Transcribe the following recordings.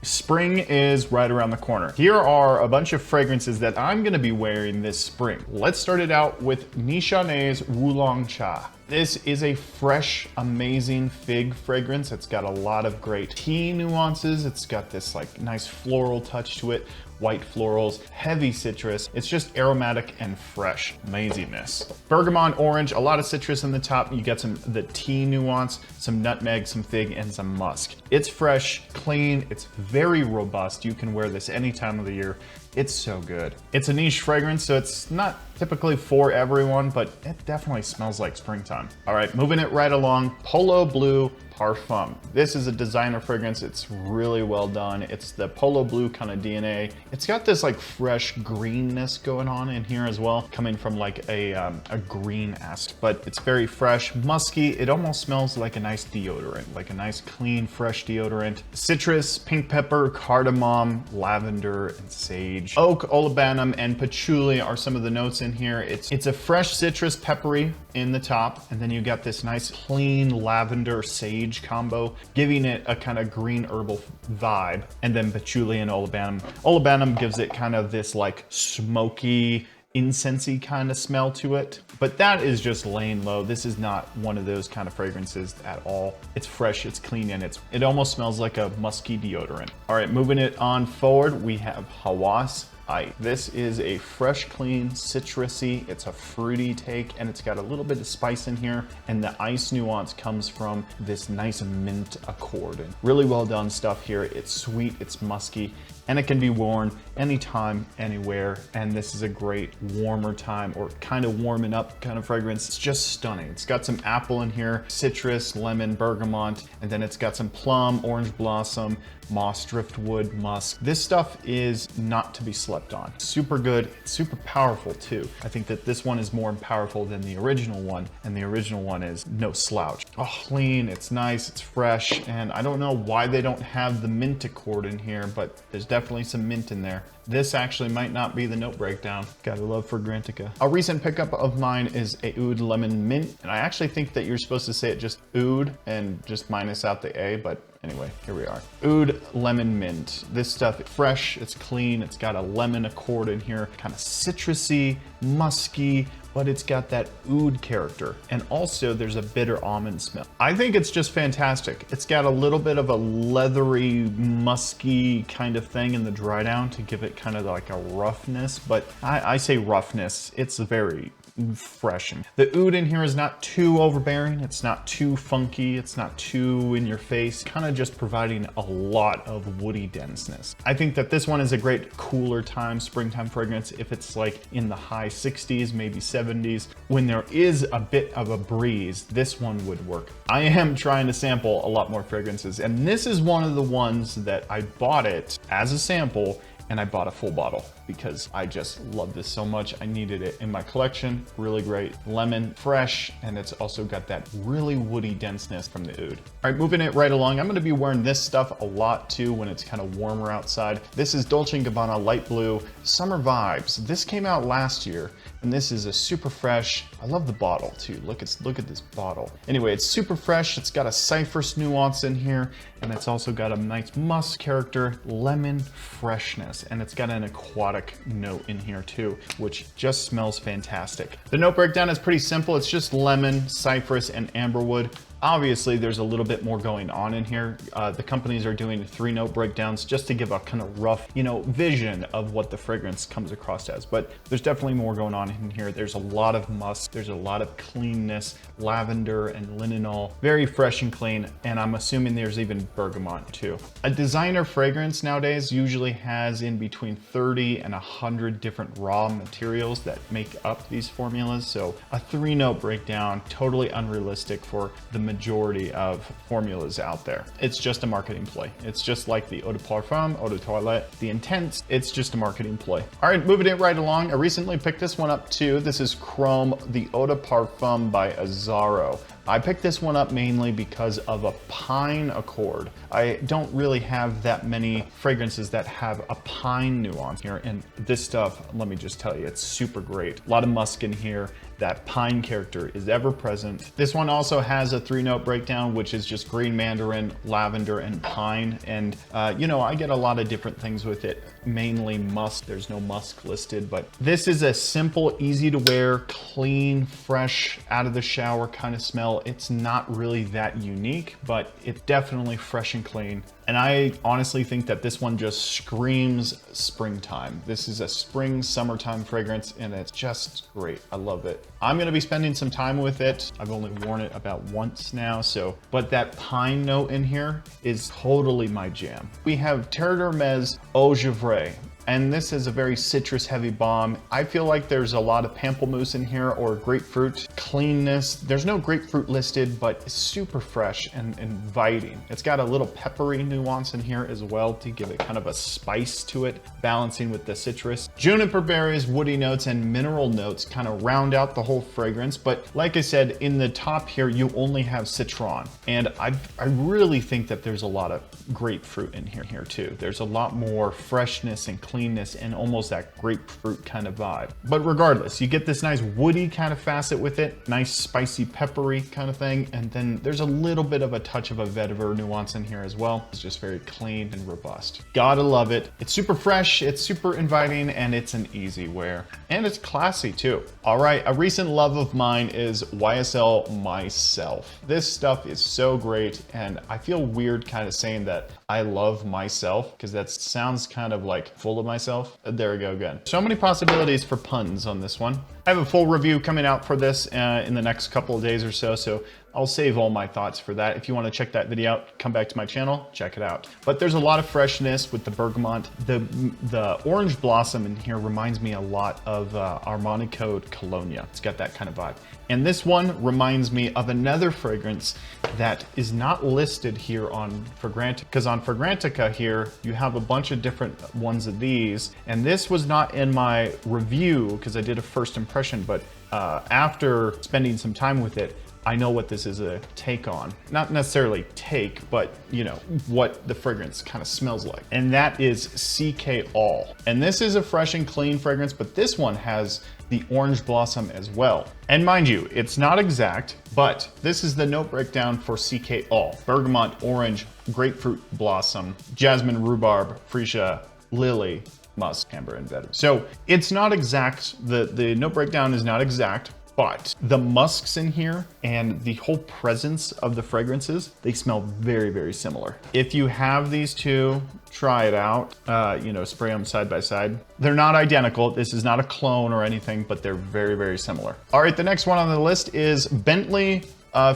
Spring is right around the corner. Here are a bunch of fragrances that I'm gonna be wearing this spring. Let's start it out with Nishane's Oolong Cha. This is a fresh, amazing fig fragrance. It's got a lot of great tea nuances. It's got this like nice floral touch to it, white florals, heavy citrus. It's just aromatic and fresh. Amazingness. Bergamot orange, a lot of citrus in the top. You get the tea nuance, some nutmeg, some fig, and some musk. It's fresh, clean, it's very robust. You can wear this any time of the year. It's so good. It's a niche fragrance, so it's not typically for everyone, but it definitely smells like springtime. All right, moving it right along, Polo Blue Parfum. This is a designer fragrance. It's really well done. It's the Polo Blue kind of DNA. It's got this like fresh greenness going on in here as well, coming from like a green acid, but it's very fresh, musky. It almost smells like a nice deodorant, like a nice clean, fresh deodorant. Citrus, pink pepper, cardamom, lavender, and sage. Oak, olibanum, and patchouli are some of the notes in here. It's a fresh citrus peppery in the top, and then you got this nice clean lavender sage combo, giving it a kind of green herbal vibe. And then patchouli and olibanum. Olibanum gives it kind of this like smoky, incensey kind of smell to it, but that is just laying low. This is not one of those kind of fragrances at all. It's fresh, it's clean, and it almost smells like a musky deodorant. All right, moving it on forward, we have Hawas Ice. This is a fresh, clean, citrusy, it's a fruity take, and it's got a little bit of spice in here, and the ice nuance comes from this nice mint accord. And really well done stuff here. It's sweet, it's musky, and it can be worn anytime, anywhere, and this is a great warmer time or kind of warming up kind of fragrance. It's just stunning. It's got some apple in here, citrus, lemon, bergamot, and then it's got some plum, orange blossom, moss, driftwood, musk. This stuff is not to be slept on. Super good, super powerful too. I think that this one is more powerful than the original one, and the original one is no slouch. Oh, clean, it's nice, it's fresh, and I don't know why they don't have the mint accord in here, but there's definitely some mint in there. This actually might not be the note breakdown. Gotta love Fragrantica. A recent pickup of mine is a Oud Lemon Mint, and I actually think that you're supposed to say it just Oud and just minus out the A, but anyway, here we are. Oud Lemon Mint. This stuff, fresh, it's clean, it's got a lemon accord in here, kind of citrusy, musky, but it's got that oud character. And also there's a bitter almond smell. I think it's just fantastic. It's got a little bit of a leathery, musky kind of thing in the dry down to give it kind of like a roughness, but I say roughness, it's very fresh. The oud in here is not too overbearing, it's not too funky, it's not too in your face, kind of just providing a lot of woody denseness. I think that this one is a great cooler time, springtime fragrance if it's like in the high 60s, maybe 70s. When there is a bit of a breeze, this one would work. I am trying to sample a lot more fragrances, and this is one of the ones that I bought it as a sample, and I bought a full bottle because I just love this so much. I needed it in my collection. Really great. Lemon, fresh, and it's also got that really woody denseness from the oud. All right, moving it right along. I'm gonna be wearing this stuff a lot too when it's kind of warmer outside. This is Dolce & Gabbana Light Blue Summer Vibes. This came out last year, and this is a super fresh, I love the bottle too. Look at this bottle. Anyway, it's super fresh. It's got a cypress nuance in here, and it's also got a nice musk character, lemon freshness, and it's got an aquatic note in here too, which just smells fantastic. The note breakdown is pretty simple. It's just lemon, cypress, and amberwood. Obviously, there's a little bit more going on in here. The companies are doing 3-note breakdowns just to give a kind of rough, vision of what the fragrance comes across as. But there's definitely more going on in here. There's a lot of musk. There's a lot of cleanness, lavender and linalool. Very fresh and clean. And I'm assuming there's even bergamot too. A designer fragrance nowadays usually has in between 30 and 100 different raw materials that make up these formulas. So a 3-note breakdown, totally unrealistic for the majority of formulas out there. It's just a marketing play. It's just like the eau de parfum, eau de toilette, the Intense. It's just a marketing play. All right, moving it right along. I recently picked this one up too. This is Chrome, the eau de parfum by Azzaro. I picked this one up mainly because of a pine accord. I don't really have that many fragrances that have a pine nuance here, and this stuff, let me just tell you, it's super great. A lot of musk in here. That pine character is ever present. This one also has a 3-note breakdown, which is just green mandarin, lavender, and pine. And you know, I get a lot of different things with it, mainly musk. There's no musk listed, but this is a simple, easy to wear, clean, fresh, out of the shower kind of smell. It's not really that unique, but it's definitely fresh and clean. And I honestly think that this one just screams springtime. This is a spring, summertime fragrance, and it's just great. I love it. I'm gonna be spending some time with it. I've only worn it about once now, but that pine note in here is totally my jam. We have Terre d'Hermes Eau Gevrey. And this is a very citrus heavy bomb. I feel like there's a lot of pamplemousse in here or grapefruit. Cleanness, there's no grapefruit listed, but it's super fresh and inviting. It's got a little peppery nuance in here as well to give it kind of a spice to it, balancing with the citrus. Juniper berries, woody notes, and mineral notes kind of round out the whole fragrance. But like I said, in the top here, you only have citron. And I really think that there's a lot of grapefruit in here too. There's a lot more freshness and cleanness and almost that grapefruit kind of vibe. But regardless, you get this nice woody kind of facet with it, nice spicy peppery kind of thing, and then there's a little bit of a touch of a vetiver nuance in here as well. It's just very clean and robust. Gotta love it. It's super fresh, it's super inviting, and it's an easy wear. And it's classy too. All right, a recent love of mine is YSL Myself. This stuff is so great, and I feel weird kind of saying that I love myself, because that sounds kind of like full of myself. There we go again. So many possibilities for puns on this one. I have a full review coming out for this in the next couple of days or so I'll save all my thoughts for that. If you want to check that video out, come back to my channel, check it out. But there's a lot of freshness with the bergamot. The orange blossom in here reminds me a lot of Armani Code Cologne. It's got that kind of vibe. And this one reminds me of another fragrance that is not listed here on Fragrantica, because on Fragrantica here, you have a bunch of different ones of these. And this was not in my review because I did a first impression, but after spending some time with it, I know what this is a take on. Not necessarily take, but you know, what the fragrance kind of smells like. And that is CK All. And this is a fresh and clean fragrance, but this one has the orange blossom as well. And mind you, it's not exact, but this is the note breakdown for CK All. Bergamot, orange, grapefruit blossom, jasmine, rhubarb, freesia, lily, musk, amber, and vetiver. So it's not exact. The note breakdown is not exact, but the musks in here and the whole presence of the fragrances, they smell very, very similar. If you have these two, try it out, you know, spray them side by side. They're not identical. This is not a clone or anything, but they're very, very similar. All right, the next one on the list is Bentley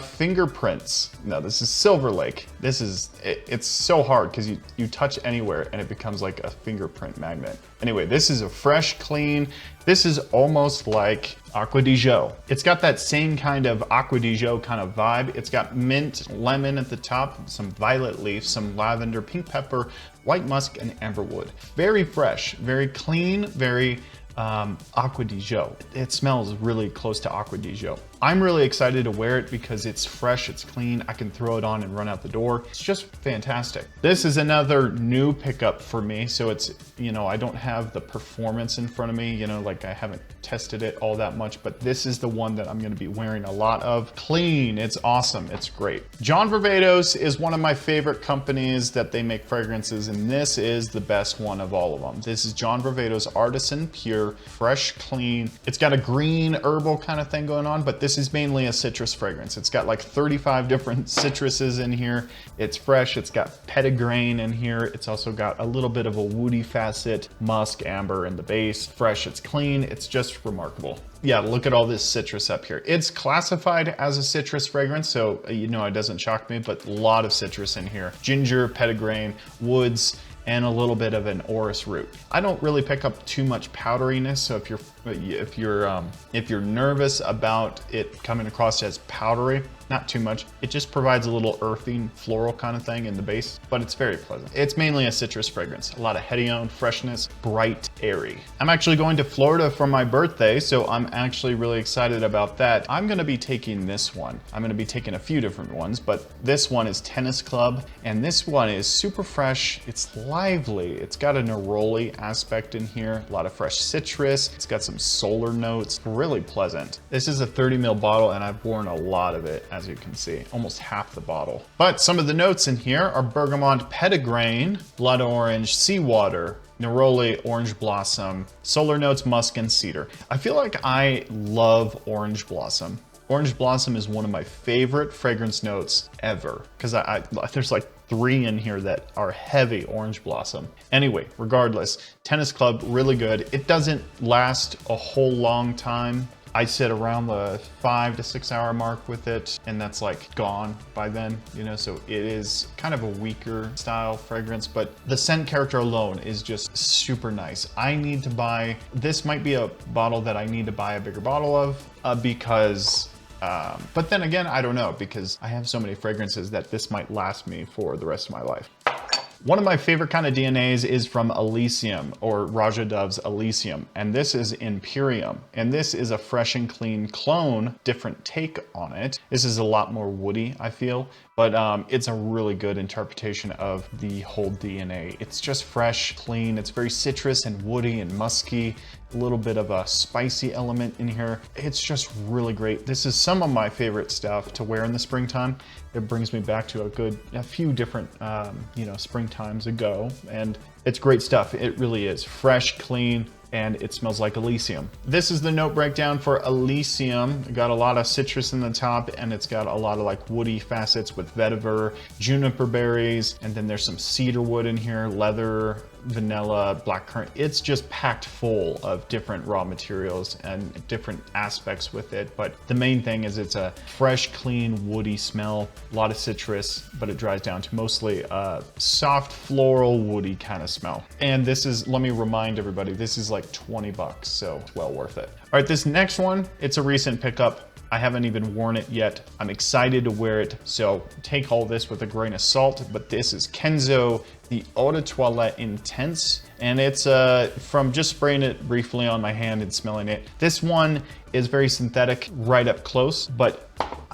Fingerprints. No, this is Silver Lake. This is, it's so hard because you touch anywhere and it becomes like a fingerprint magnet. Anyway, this is a fresh, clean, this is almost like Acqua di Gio. It's got that same kind of Acqua di Gio kind of vibe. It's got mint, lemon at the top, some violet leaf, some lavender, pink pepper, white musk, and amberwood. Very fresh, very clean, very Acqua di Gio. It smells really close to Acqua di Gio. I'm really excited to wear it because it's fresh, it's clean, I can throw it on and run out the door. It's just fantastic. This is another new pickup for me, so it's, you know, I don't have the performance in front of me, you know, like I haven't tested it all that much, but this is the one that I'm gonna be wearing a lot of. Clean, it's awesome, it's great. John Varvatos is one of my favorite companies that they make fragrances, and this is the best one of all of them. This is John Varvatos Artisan Pure, fresh, clean. It's got a green herbal kind of thing going on, but this is mainly a citrus fragrance. It's got like 35 different citruses in here. It's fresh, it's got petitgrain in here. It's also got a little bit of a woody facet, musk, amber in the base. Fresh, it's clean, it's just remarkable. Yeah, look at all this citrus up here. It's classified as a citrus fragrance, so you know it doesn't shock me, but a lot of citrus in here. Ginger, petitgrain, woods, and a little bit of an orris root. I don't really pick up too much powderiness, so if you're nervous about it coming across as powdery, not too much. It just provides a little earthing, floral kind of thing in the base, but it's very pleasant. It's mainly a citrus fragrance. A lot of hedione, freshness, bright, airy. I'm actually going to Florida for my birthday, so I'm actually really excited about that. I'm gonna be taking this one. I'm gonna be taking a few different ones, but this one is Tennis Club, and this one is super fresh. It's lively. It's got a neroli aspect in here, a lot of fresh citrus. It's got some solar notes, really pleasant. This is a 30 ml bottle, and I've worn a lot of it, as you can see, almost half the bottle. But some of the notes in here are bergamot petitgrain, blood orange, seawater, neroli, orange blossom, solar notes, musk, and cedar. I feel like I love orange blossom. Orange blossom is one of my favorite fragrance notes ever, because there's like 3 in here that are heavy orange blossom. Anyway, regardless, Tennis Club, really good. It doesn't last a whole long time. I sit around the 5 to 6 hour mark with it, and that's like gone by then, you know, so it is kind of a weaker style fragrance, but the scent character alone is just super nice. I need to buy, this might be a bottle that I need to buy a bigger bottle of because but then again, I don't know, because I have so many fragrances that this might last me for the rest of my life. One of my favorite kind of DNAs is from Elysium, or Raja Dove's Elysium, and this is Imperium. And this is a fresh and clean clone, different take on it. This is a lot more woody, I feel, but it's a really good interpretation of the whole DNA. It's just fresh, clean, it's very citrus and woody and musky, a little bit of a spicy element in here. It's just really great. This is some of my favorite stuff to wear in the springtime. It brings me back to a few different, you know, springtimes ago, and it's great stuff. It really is fresh, clean, and it smells like Elysium. This is the note breakdown for Elysium. It got a lot of citrus in the top, and it's got a lot of like woody facets with vetiver, juniper berries, and then there's some cedar wood in here, leather, vanilla, blackcurrant. It's just packed full of different raw materials and different aspects with it. But the main thing is it's a fresh, clean, woody smell, a lot of citrus, but it dries down to mostly a soft, floral, woody kind of smell. And this is, let me remind everybody, this is like 20 bucks, so it's well worth it. All right, this next one, it's a recent pickup. I haven't even worn it yet. I'm excited to wear it, so take all this with a grain of salt, but this is Kenzo, the Eau de Toilette Intense, and it's from just spraying it briefly on my hand and smelling it. This one is very synthetic right up close, but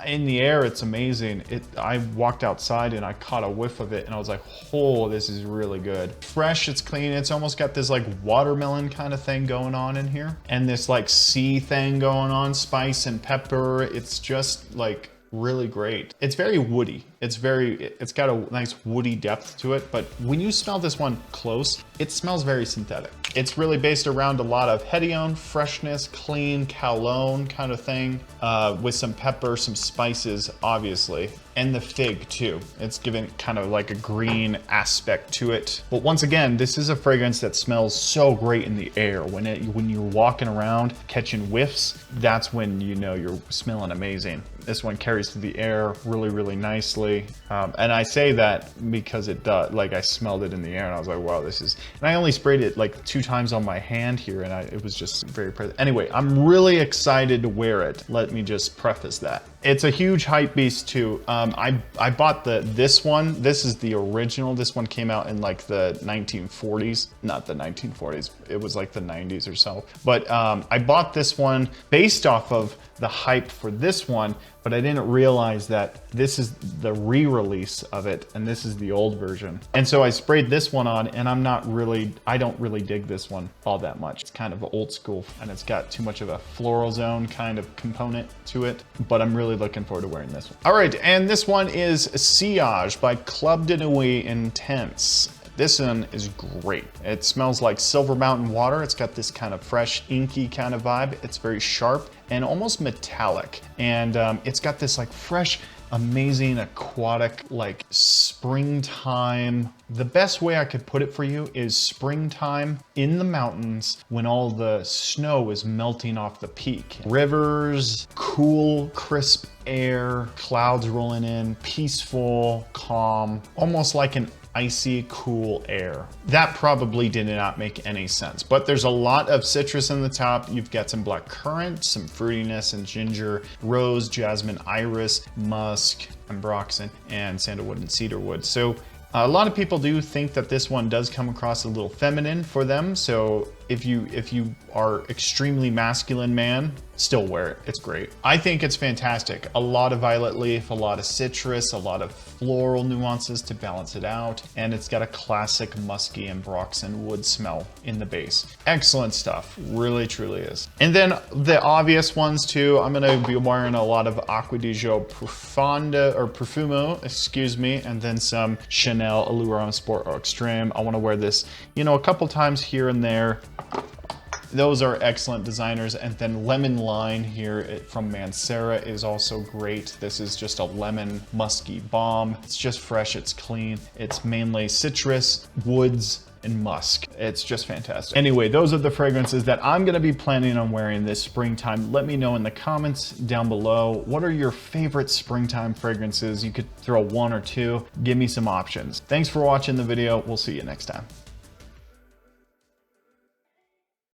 in the air, it's amazing. I walked outside and I caught a whiff of it and I was like, oh, this is really good. Fresh, it's clean. It's almost got this like watermelon kind of thing going on in here. And this like sea thing going on, spice and pepper. It's just like really great. It's very woody. It's got a nice woody depth to it, but when you smell this one close, it smells very synthetic. It's really based around a lot of hedione, freshness, clean, cologne kind of thing, with some pepper, some spices, obviously, and the fig too. It's given kind of like a green aspect to it. But once again, this is a fragrance that smells so great in the air. When you're walking around catching whiffs, that's when you know you're smelling amazing. This one carries through the air really, really nicely. And I say that because it does, like I smelled it in the air and I was like, wow, this is, and I only sprayed it like 2 times on my hand here and it was just very present. Anyway, I'm really excited to wear it. Let me just preface that. It's a huge hype beast too. I bought this one. This is the original. This one came out in like the 1940s, not the 1940s. It was like the 90s or so. But I bought this one based off of the hype for this one, but I didn't realize that this is the re-release of it and this is the old version. And so I sprayed this one on and I don't really dig this one all that much. It's kind of old school and it's got too much of a floral zone kind of component to it, but I'm really looking forward to wearing this one. All right, and this one is Sillage by Club de Nuit Intense. This one is great. It smells like Silver Mountain water. It's got this kind of fresh, inky kind of vibe. It's very sharp and almost metallic. And it's got this like fresh, amazing aquatic, like springtime. The best way I could put it for you is springtime in the mountains when all the snow is melting off the peak. Rivers, cool, crisp air, clouds rolling in, peaceful, calm, almost like an icy, cool air. That probably did not make any sense, but there's a lot of citrus in the top. You've got some black currant, some fruitiness and ginger, rose, jasmine, iris, musk, ambroxan, and sandalwood and cedarwood. So a lot of people do think that this one does come across a little feminine for them. So if you are extremely masculine man, still wear it. It's great. I think it's fantastic. A lot of violet leaf, a lot of citrus, a lot of floral nuances to balance it out. And it's got a classic musky and Broxton wood smell in the base. Excellent stuff. Really, truly is. And then the obvious ones too, I'm gonna be wearing a lot of Acqua di Gio Profonda or Profumo, excuse me, and then some Chanel Allure Sport or Extreme. I wanna wear this, you know, a couple times here and there. Those are excellent designers. And then Lemon Line here from Mancera is also great. This is just a lemon musky bomb. It's just fresh, it's clean. It's mainly citrus, woods, and musk. It's just fantastic. Anyway, those are the fragrances that I'm gonna be planning on wearing this springtime. Let me know in the comments down below, what are your favorite springtime fragrances? You could throw one or two, give me some options. Thanks for watching the video. We'll see you next time.